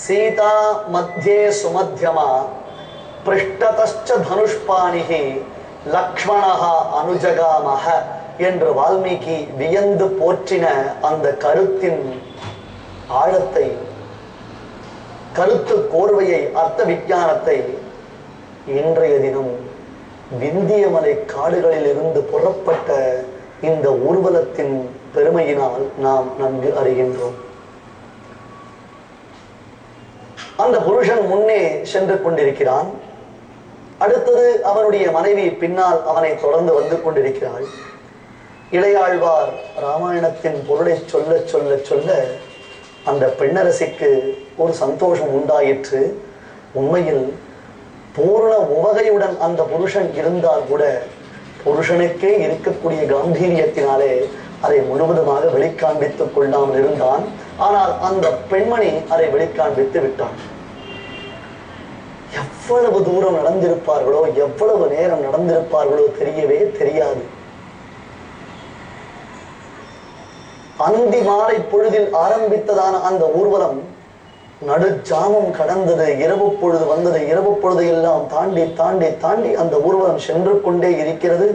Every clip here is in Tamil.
सीता मध्ये सुमध्यमा पृष्ठतश्च धनुष्पाणिः लक्ष्मणः अनुजगामः என்று வால்மீகி வியந்து போற்றின அந்த கருத்தின் ஆழத்தை, கருத்து கோர்வையை, அர்த்த விஞ்ஞானத்தை இன்றைய தினம் விந்தியமலை காடுகளில் இருந்து புறப்பட்ட இந்த ஊர்வலத்தின் பெருமையினால் நாம் நன்கு அறிகின்றோம். அந்த புருஷன் முன்னே சென்று கொண்டிருக்கிறான். அடுத்தது அவனுடைய மனைவி பின்னால் அவனை தொடர்ந்து வந்து கொண்டிருக்கிறாள். இளையாழ்வார் ராமாயணத்தின் பொருளை சொல்ல சொல்ல சொல்ல அந்த பெண்ணரசிக்கு ஒரு சந்தோஷம் உண்டாயிற்று. உண்மையில் பூர்ண உவகையுடன் அந்த புருஷன் இருந்தால் கூட புருஷனுக்கே இருக்கக்கூடிய காம்பீரியத்தினாலே அதை முழுவதுமாக வெளிக்காண்பித்துக் கொள்ளாமல் இருந்தான். ஆனால் அந்த பெண்மணி அதை வெளிக்காண்பித்து விட்டான். எவ்வளவு தூரம் நடந்திருப்பார்களோ, எவ்வளவு நேரம் நடந்திருப்பார்களோ தெரியவே தெரியாது. அந்தி மாலை பொழுதில் ஆரம்பித்ததான அந்த ஊர்வலம் நடுஜாமம் கடந்தது, இரவு பொழுது வந்தது. இரவு பொழுது எல்லாம் தாண்டி தாண்டி தாண்டி அந்த ஊர்வலம் சென்று கொண்டே இருக்கிறது.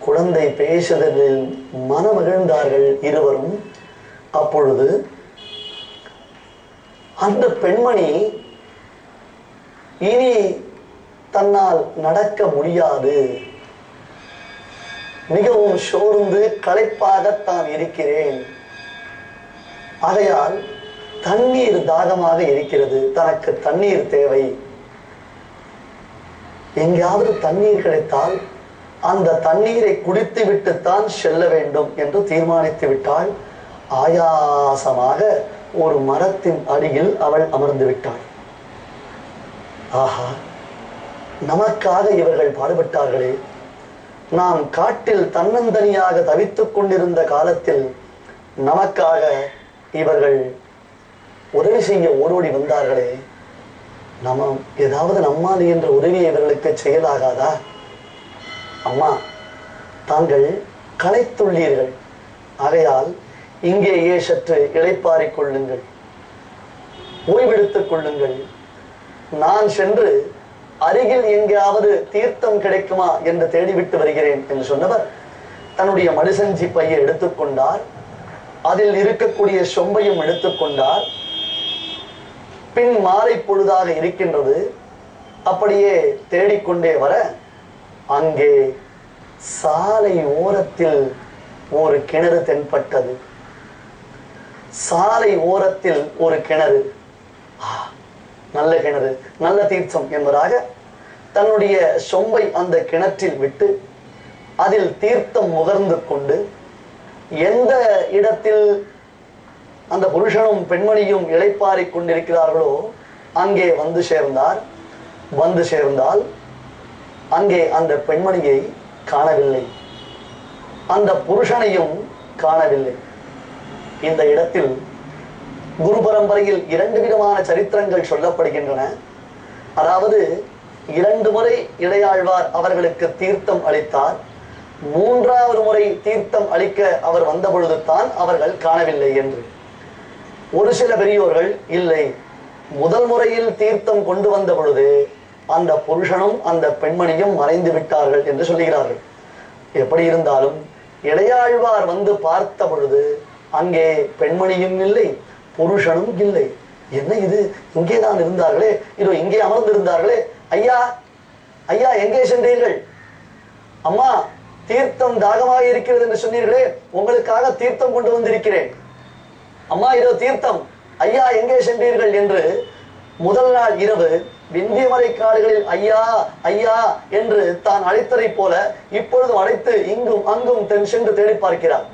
குழந்தை பேசுதலில் மனமகிழ்ந்தார்கள் இருவரும். அப்பொழுது அந்த பெண்மணி இனி தன்னால் நடக்க முடியாது, மிகவும் சோர்ந்து களைப்பாக தான் இருக்கிறேன், ஆகையால் தண்ணீர் தாகமாக இருக்கிறது, தனக்கு தண்ணீர் தேவை, எங்காவது தண்ணீர் கிடைத்தால் அந்த தண்ணீரை குடித்து விட்டுத்தான் செல்ல வேண்டும் என்று தீர்மானித்து விட்டாள். ஆயாசமாக ஒரு மரத்தின் அடியில் அவள் அமர்ந்து விட்டாள். ஆஹா, நமக்காக இவர்கள் பாடுபட்டார்களே, நாம் காட்டில் தன்னந்தனியாக தவித்துக் கொண்டிருந்த காலத்தில் நமக்காக இவர்கள் உதவி செய்ய ஓடோடி வந்தார்களே, நம்ம ஏதாவது நம்மால் என்ற உதவியை இவர்களுக்கு செயலாகாதா? அம்மா, தாங்கள் களைத்துள்ளீர்கள், ஆகையால் இங்கேயே சற்று இளைப்பாறிக் கொள்ளுங்கள், ஓய்வெடுத்துக் கொள்ளுங்கள், நான் சென்று அருகில் எங்காவது தீர்த்தம் கிடைக்குமா என்று தேடிவிட்டு வருகிறேன் என்று சொன்னவர் தன்னுடைய மடிசஞ்சி பையை எடுத்துக்கொண்டார். அதில் இருக்கக்கூடிய சொம்பையும் எடுத்துக்கொண்டார். பின் மாலை பொழுதாக இருக்கின்றது. அப்படியே தேடிக்கொண்டே வர அங்கே சாலை ஓரத்தில் ஒரு கிணறு தென்பட்டது. சாலை ஓரத்தில் ஒரு கிணறு, நல்ல கிணறு, நல்ல தீர்த்தம் என்பதாக தன்னுடைய சொம்பை அந்த கிணற்றில் விட்டு அதில் தீர்த்தம் முகர்ந்து கொண்டு எந்த இடத்தில் அந்த புருஷனும் பெண்மணியும் இளைப்பாறிக் கொண்டிருக்கிறார்களோ அங்கே வந்து சேர்ந்தார். வந்து சேர்ந்தால் அங்கே அந்த பெண்மணியை காணவில்லை, அந்த புருஷனையும் காணவில்லை. இந்த இடத்தில் குரு பரம்பரையில் 2 விதமான சரித்திரங்கள் சொல்லப்படுகின்றன. அதாவது 2 முறை இளையாழ்வார் அவர்களுக்கு தீர்த்தம் அளித்தார். 3வது முறை தீர்த்தம் அளிக்க அவர் வந்த பொழுது தான் அவர்கள் காணவில்லை என்று. ஒரு சில பெரியோர்கள் இல்லை, முதல் முறையில் தீர்த்தம் கொண்டு வந்த பொழுது அந்த புருஷனும் அந்த பெண்மணியும் மறைந்து விட்டார்கள் என்று சொல்லுகிறார்கள். எப்படி இருந்தாலும் இளையாழ்வார் வந்து பார்த்த பொழுது அங்கே பெண்மணியும் இல்லை, புருஷனும் இல்லை. என்ன இது, இங்கேதான் இருந்தார்களே, இதோ இங்கே அமர்ந்திருந்தார்களே, ஐயா ஐயா எங்கே சென்றீர்கள்? அம்மா, தீர்த்தம் தாகமாக இருக்கிறது என்று சொன்னீர்களே, உங்களுக்காக தீர்த்தம் கொண்டு வந்திருக்கிறேன். அம்மா, இதோ தீர்த்தம், ஐயா எங்கே சென்றீர்கள் என்று முதல் நாள் இரவு விந்தியமலை காடுகளில் ஐயா ஐயா என்று தான் அழைத்ததை போல இப்பொழுதும் அழைத்து இங்கும் அங்கும் சென்று தேடி பார்க்கிறார்.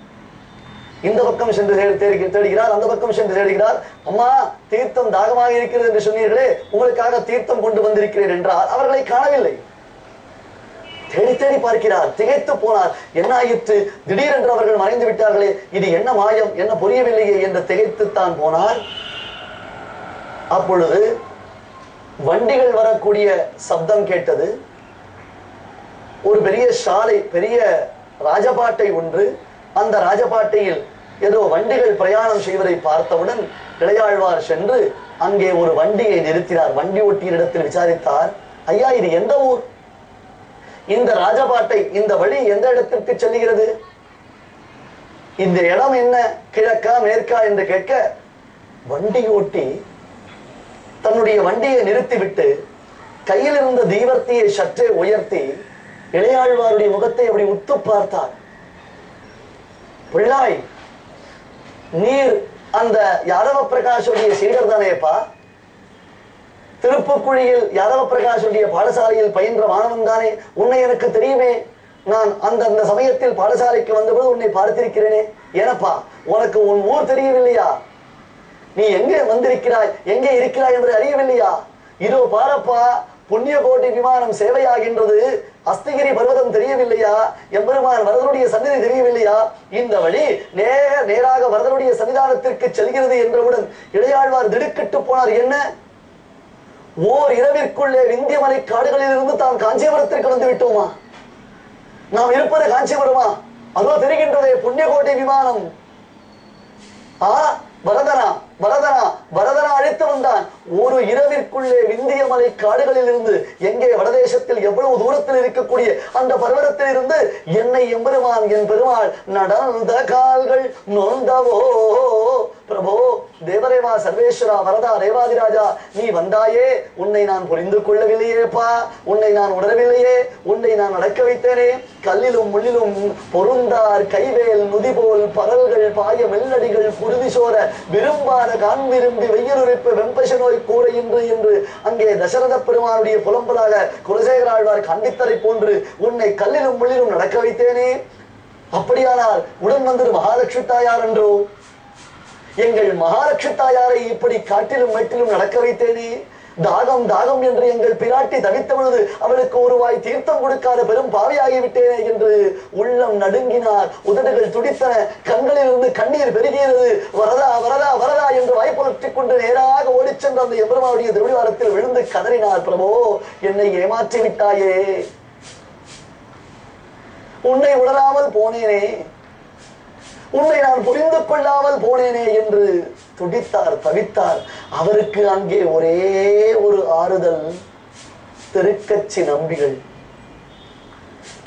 இந்த பக்கம் சென்று தேடுகிறார், அந்த பக்கம் சென்று தேடுகிறார். அம்மா, தீர்த்தம் தாகமாக இருக்கிறது என்று சொன்னீர்களே, உங்களுக்காக தீர்த்தம் கொண்டு வந்திருக்கிறேன் என்றார். அவர்களை காணவில்லை. தேடி தேடி பார்க்கிறார். திகைத்து போனார். என்ன ஆயிற்று? திடீரென்று அவர்கள் மறைந்து விட்டார்களே, இது என்ன மாயம், என்ன புரியவில்லையே என்று திகைத்துத்தான் போனார். அப்பொழுது வண்டிகள் வரக்கூடிய சப்தம் கேட்டது. ஒரு பெரிய சாலை, பெரிய ராஜபாட்டை ஒன்று. அந்த ராஜபாட்டையில் ஏதோ வண்டிகள் பிரயாணம் செய்வதை பார்த்தவுடன் இளையாழ்வார் சென்று அங்கே ஒரு வண்டியை நிறுத்தினார். வண்டி ஓட்டியரிடத்தில் விசாரித்தார். ஐயா, இது எந்த ஊர்? இந்த ராஜபாட்டை, இந்த வழி எந்த இடத்திற்கு செல்லுகிறது? இந்த இடம் என்ன, கிழக்கா மேற்கா என்று கேட்க, வண்டி ஓட்டி தன்னுடைய வண்டியை நிறுத்திவிட்டு கையில் இருந்த தீவர்த்தியை சற்றே உயர்த்தி இளையாழ்வாருடைய முகத்தை அப்படி உத்து பார்த்தார். பிள்ளாய், நீர் அந்த யாதவ பிரகாஷுடைய சீடர் தானேப்பா? திருப்புக்குழியில் யாதவ பிரகாஷுடைய பாடசாலையில் பயின்ற மாணவன் தானே? உன்னை எனக்கு தெரியுமே. நான் அந்த சமயத்தில் பாடசாலைக்கு வந்தபோது உன்னை பார்த்திருக்கிறேனே. ஏனப்பா, உனக்கு உன் ஊர் தெரியவில்லையா? நீ எங்கே வந்திருக்கிறாய், எங்கே இருக்கிறாய் என்று அறியவில்லையா? இதோ பாரப்பா, புண்ணிய கோட்டி விமானம் சேவையாகின்றது. அஸ்தகிரி பர்வதம் தெரியவில்லையா? எம்பெருமான் வரதனுடைய சந்நிதி தெரியவில்லையா? இந்த வழி நேராக வரதனுடைய சன்னிதானத்திற்கு செல்கிறது என்றவுடன் இளையாழ்வார் திடுக்கிட்டு போனார். என்ன, ஓர் இரவிற்குள்ளே விந்தியமலை காடுகளில் இருந்து தான் காஞ்சிபுரத்திற்கு வந்து விட்டோமா? நாம் இருப்பது காஞ்சிபுரமா? அதோ தெரிகின்றதே புண்ணியகோட்டை விமானம். வரதனா வரதனா வரதனா அழைத்து வந்தான். ஒரு இரவிற்குள்ளே விந்தியமலை காடுகளில் இருந்து, எங்கே வடதேசத்தில் எவ்வளவு தூரத்தில் இருக்கக்கூடிய அந்த பர்வதத்தில் இருந்து என்னை எம்பெருமான், என் பெருமாள் நடந்த கால்கள் நொந்தவோ பிரபோ தேவரேவா சர்வேஸ்வரா வரதா ரேவாதிராஜா, நீ வந்தாயே, உன்னை நான் புரிந்து கொள்ளவில்லையேப்பா, உன்னை நான் உணரவில்லையே, உன்னை நான் நடக்க வைத்தேனே. கல்லிலும் முள்ளிலும் பொருந்தார் கைவேல் நுதிபோல் பரல்கள் பாய மெல்லடிகள் குருதி சோர விரும்பாத கான் விரும்பி வெய்யலுரைப்பு வெம்பச நோய் கூரை என்று அங்கே தசரத பெருமானுடைய புலம்பலாக குலசேகராழ்வார் கண்டித்தரை போன்று உன்னை கல்லிலும் முள்ளிலும் நடக்க வைத்தேனே. அப்படியானால் உடன் வந்தது மகாலட்சுமி தாயார் என்றோ? எங்கள் மகாலட்சுமி தாயாரை இப்படி காட்டிலும் மெட்டிலும் நடக்க வைத்தேனே. தாகம் தாகம் என்று எங்கள் பிராட்டி தவித்த பொழுது அவளுக்கு ஒரு வாய் தீர்த்தம் கொடுக்காத பெரும் பாவியாகிவிட்டேனே என்று உள்ளம் நடுங்கினார். உதடுகள் துடித்தன, கண்களில் இருந்து கண்ணீர் பெருகியது. வரதா வரதா வரதா என்று வாய்ப்புலற்றிக் கொண்டு நேராக ஓடிச் சென்ற அந்த எம்பெருமானுடைய திருவிழாரத்தில் விழுந்து கதறினார். பிரபோ, என்னை ஏமாற்றி விட்டாயே, உன்னை உணராமல் போனேனே, உன்னை நான் புரிந்து கொள்ளாமல் போனேனே என்று துடித்தார், தவித்தார். அவருக்கு அங்கே ஒரே ஒரு ஆறுதல், திருக்கச்சி நம்பிகள்,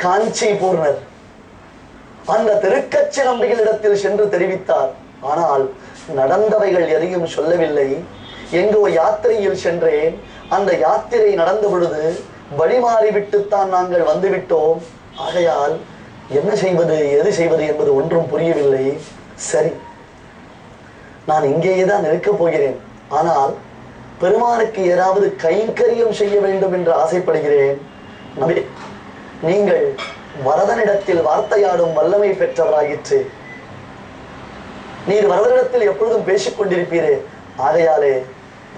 காஞ்சி பூர்ணர். அந்த திருக்கச்சி நம்பிகளிடத்தில் சென்று தெரிவித்தார். ஆனால் நடந்தவைகள் எதையும் சொல்லவில்லை. எங்கோ யாத்திரையில் சென்றேன், அந்த யாத்திரை நடந்த பொழுது வழிமாறிவிட்டுத்தான் நாங்கள் வந்துவிட்டோம். ஆகையால் என்ன செய்வது, எது செய்வது என்பது ஒன்றும் புரியவில்லை. சரி, நான் இங்கேயேதான் இருக்கப் போகிறேன். ஆனால் பெருமானுக்கு ஏதாவது கைங்கரியம் செய்ய வேண்டும் என்று ஆசைப்படுகிறேன். நீங்கள் வரதனிடத்தில் வார்த்தையாடும் வல்லமை பெற்றவராயிற்று. நீர் வரதனிடத்தில் எப்பொழுதும் பேசிக் கொண்டிருப்பீரே. ஆகையாலே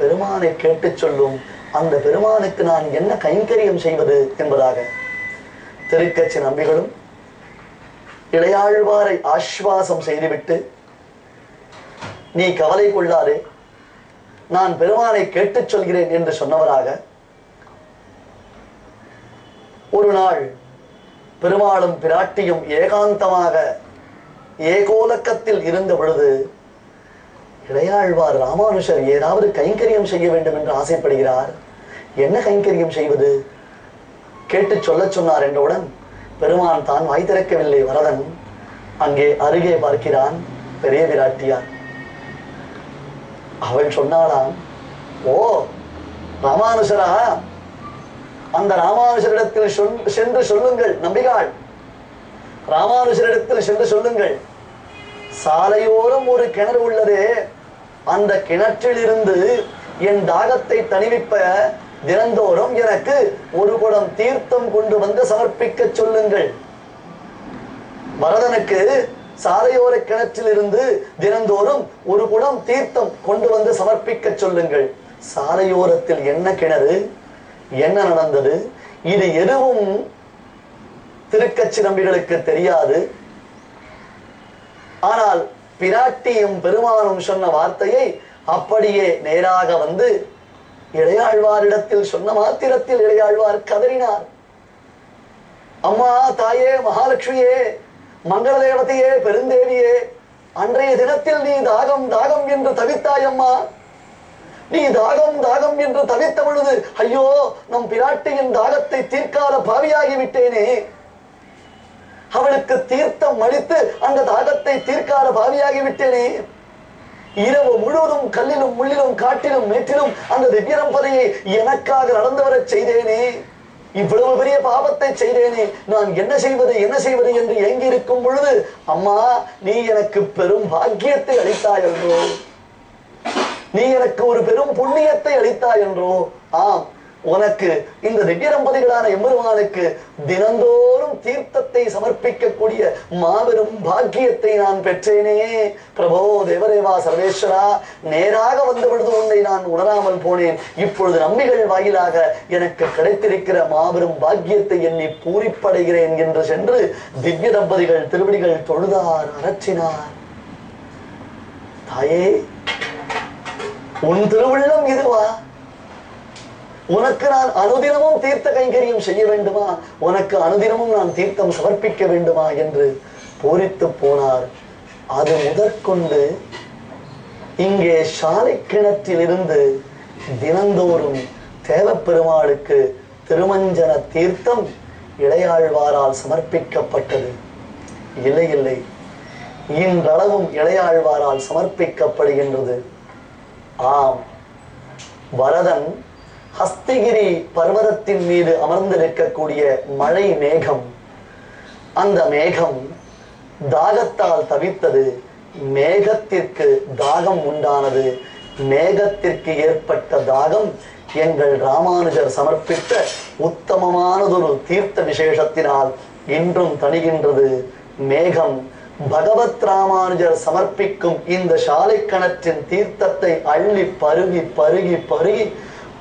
பெருமானை கேட்டு சொல்லும், அந்த பெருமானுக்கு நான் என்ன கைங்கரியம் செய்வது என்பதாக. திருக்கச்சி நம்பிகளும் இளையாழ்வாரை ஆஸ்வாசம் செய்துவிட்டு, நீ கவலை கொள்ளாதே, நான் பெருமானை கேட்டுச் சொல்கிறேன் என்று சொன்னவராக, ஒரு நாள் பெருமாளும் பிராட்டியும் ஏகாந்தமாக ஏகோலக்கத்தில் இருந்த பொழுது இளையாழ்வார் ராமானுஷர் ஏதாவது கைங்கரியம் செய்ய வேண்டும் என்று ஆசைப்படுகிறார். என்ன கைங்கரியம் செய்வது கேட்டு சொல்ல சொன்னார் என்றவுடன் பெருமான் தான் வாய் திறக்கவில்லை. வரதன் அங்கே அருகே பார்க்கிறான் பெரிய பிராட்டியார். அவள் சொன்னாளாம், ஓ ராமானுஷரா, அந்த ராமானுஷரிடத்தில் சென்று சொல்லுங்கள். நம்பிகாள், ராமானுஷரிடத்தில் சென்று சொல்லுங்கள், சாலையோரம் ஒரு கிணறு உள்ளதே, அந்த கிணற்றில் இருந்து என் தாகத்தை தணிவிப்ப தினந்தோறும் எனக்கு ஒரு குடம் தீர்த்தம் கொண்டு வந்து சமர்ப்பிக்க சொல்லுங்கள். பரதனுக்கு சாலையோர கிணற்றில் இருந்து தினந்தோறும் ஒரு குடம் தீர்த்தம் கொண்டு வந்து சமர்ப்பிக்க சொல்லுங்கள். சாலையோரத்தில் என்ன கிணறு, என்ன நடந்தது, இது எதுவும் திருக்கச்சி நம்பிகளுக்கு தெரியாது. ஆனால் பிராட்டியும் பெருமானும் சொன்ன வார்த்தையை அப்படியே நேராக வந்து இளையாழ்வாரிடத்தில் சொன்ன மாத்திரத்தில் இளையாழ்வார் கதறினார். அம்மா, தாயே, மகாலட்சுமியே, மங்கள தேவதையே, பெருந்தேவியே, அன்றைய தினத்தில் நீ தாகம் தாகம் என்று தவித்தாயம்மா. நீ தாகம் தாகம் என்று தவித்த பொழுது ஐயோ, நம் பிராட்டியின் தாகத்தை தீர்க்காத பாவியாகி விட்டேனே. அவளுக்கு தீர்த்தம் அளித்து அந்த தாகத்தை தீர்க்காத பாவியாகி விட்டேனே. இரவு முழுவதும் கல்லிலும் முள்ளிலும் காட்டிலும் மேட்டிலும் அந்த திவ்யரம்பதையை எனக்காக நடந்து வரச் செய்தேனே. இவ்வளவு பெரிய பாவத்தை செய்தேனே, நான் என்ன செய்வது என்று ஏங்கி இருக்கும் பொழுது அம்மா, நீ எனக்கு பெரும் பாக்கியத்தை அளித்தாய் என்றோ, நீ எனக்கு ஒரு பெரும் புண்ணியத்தை அளித்தாய் என்றோ. ஆம், உனக்கு இந்த திவ்ய தம்பதிகளான எம்பெருமானுக்கு தினந்தோறும் தீர்த்தத்தை சமர்ப்பிக்கக்கூடிய மாபெரும் பாக்கியத்தை நான் பெற்றேனே. பிரபோ தேவரேவா சர்வேஸ்வரா, நேராக வந்த பொழுது உன்னை நான் உணராமல் போனேன். இப்பொழுது நம்பிகள் வாயிலாக எனக்கு கிடைத்திருக்கிற மாபெரும் பாக்கியத்தை எண்ணி பூரிப்படைகிறேன் என்று சென்று திவ்ய தம்பதிகள் திருவடிகள் தொழுதார், அரற்றினார். தாயே, உன் திருவுள்ளம் இதுவா? உனக்கு நான் அனுதினமும் தீர்த்த கைங்கரியம் செய்ய வேண்டுமா? உனக்கு அனுதினமும் நான் தீர்த்தம் சமர்ப்பிக்க வேண்டுமா என்று பூரித்து போனார். அது முதற்கொண்டு இங்கே சாலை கிணற்றில் இருந்து தினந்தோறும் தேவப்பெருமாளுக்கு திருமஞ்சன தீர்த்தம் இளையாழ்வாரால் சமர்ப்பிக்கப்பட்டது. இல்லை இல்லை, இன்றளவும் இளையாழ்வாரால் சமர்ப்பிக்கப்படுகின்றது. ஆம், பரதன் ஹஸ்திகிரி பர்வதத்தின் மீது அமர்ந்திருக்கக்கூடிய மழை மேகம், அந்த மேகம் தாகத்தால் தவித்தது. மேகத்திற்கு தாகம் உண்டானது. மேகத்திற்கு ஏற்பட்ட தாகம் எங்கள் ராமானுஜர் சமர்ப்பித்த உத்தமமானதொரு தீர்த்த விசேஷத்தினால் இன்றும் தணிகின்றது. மேகம் பகவத் ராமானுஜர் சமர்ப்பிக்கும் இந்த சாலை கிணற்றின் தீர்த்தத்தை அள்ளி பருகி பருகி பருகி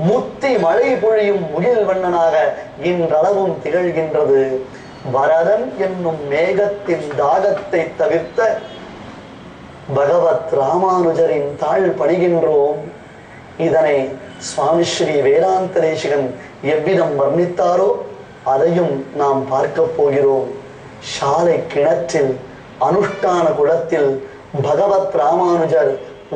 முத்தி மழை பொழியும் முகில் வண்ணனாக இன்றளவும் திகழ்கின்றது. பரதன் என்னும் மேகத்தின் தாகத்தை தவிர்த்த பகவத் ராமானுஜரின் தாழ் பணிகின்றோம். இதனை சுவாமி ஸ்ரீ வேதாந்த தேசிகன் எவ்விதம் வர்ணித்தாரோ அதையும் நாம் பார்க்க போகிறோம். சாலை கிணற்றில் அனுஷ்டான குளத்தில் பகவத் ராமானுஜர்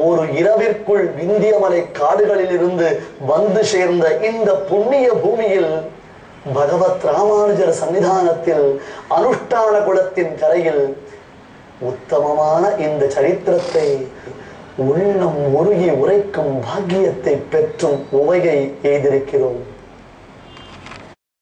ஒரு இரவிற்குள் விந்தியமலை காடுகளில் இருந்து வந்து சேர்ந்த இந்த புண்ணிய பூமியில் பகவத் ராமானுஜர் சன்னிதானத்தில் அனுஷ்டான குளத்தின் கரையில் உத்தமமான இந்த சரித்திரத்தை உள்ளம் உருகி உரைக்கும் பாக்கியத்தை பெற்றும் உவகை எய்திருக்கிறோம்.